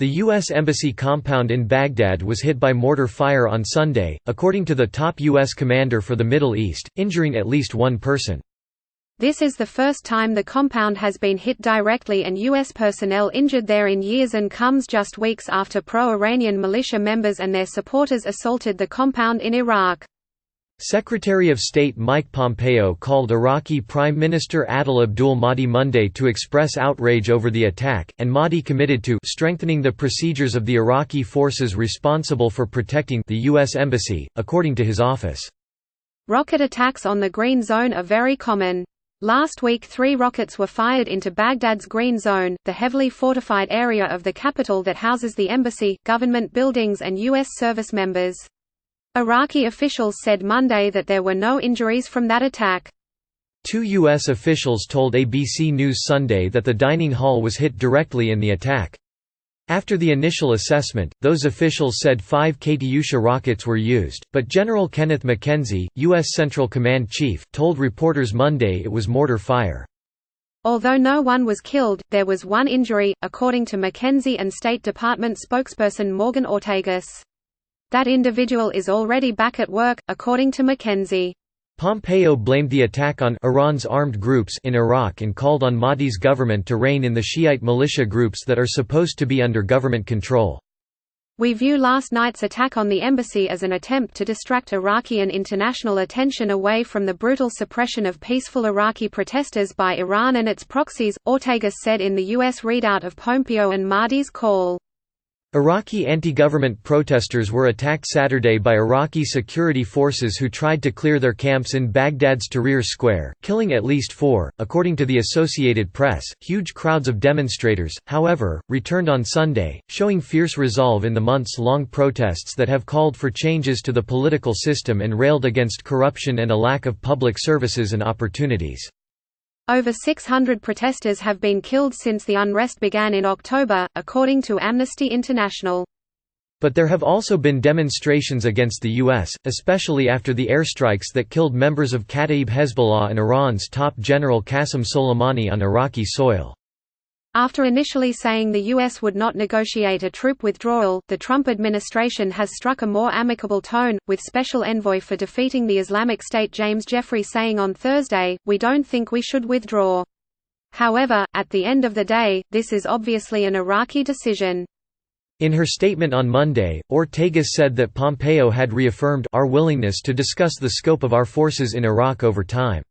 The U.S. Embassy compound in Baghdad was hit by mortar fire on Sunday, according to the top U.S. commander for the Middle East, injuring at least one person. This is the first time the compound has been hit directly and U.S. personnel injured there in years, and comes just weeks after pro-Iranian militia members and their supporters assaulted the compound in Iraq. Secretary of State Mike Pompeo called Iraqi Prime Minister Adel Abdul Mahdi Monday to express outrage over the attack, and Mahdi committed to strengthening the procedures of the Iraqi forces responsible for protecting the U.S. Embassy, according to his office. Rocket attacks on the Green Zone are very common. Last week 3 rockets were fired into Baghdad's Green Zone, the heavily fortified area of the capital that houses the embassy, government buildings and U.S. service members. Iraqi officials said Monday that there were no injuries from that attack. 2 U.S. officials told ABC News Sunday that the dining hall was hit directly in the attack. After the initial assessment, those officials said 5 Katyusha rockets were used, but General Kenneth McKenzie, U.S. Central Command Chief, told reporters Monday it was mortar fire. Although no one was killed, there was one injury, according to McKenzie and State Department spokesperson Morgan Ortagus. That individual is already back at work, according to McKenzie. Pompeo blamed the attack on Iran's armed groups in Iraq and called on Mahdi's government to rein in the Shiite militia groups that are supposed to be under government control. We view last night's attack on the embassy as an attempt to distract Iraqi and international attention away from the brutal suppression of peaceful Iraqi protesters by Iran and its proxies, Ortagus said in the U.S. readout of Pompeo and Mahdi's call. Iraqi anti-government protesters were attacked Saturday by Iraqi security forces who tried to clear their camps in Baghdad's Tahrir Square, killing at least 4, according to the Associated Press. Huge crowds of demonstrators, however, returned on Sunday, showing fierce resolve in the months-long protests that have called for changes to the political system and railed against corruption and a lack of public services and opportunities. Over 600 protesters have been killed since the unrest began in October, according to Amnesty International. But there have also been demonstrations against the U.S., especially after the airstrikes that killed members of Kataib Hezbollah and Iran's top general Qasem Soleimani on Iraqi soil. After initially saying the U.S. would not negotiate a troop withdrawal, the Trump administration has struck a more amicable tone, with Special Envoy for defeating the Islamic State James Jeffrey saying on Thursday, "We don't think we should withdraw." However, at the end of the day, this is obviously an Iraqi decision. In her statement on Monday, Ortagus said that Pompeo had reaffirmed our willingness to discuss the scope of our forces in Iraq over time.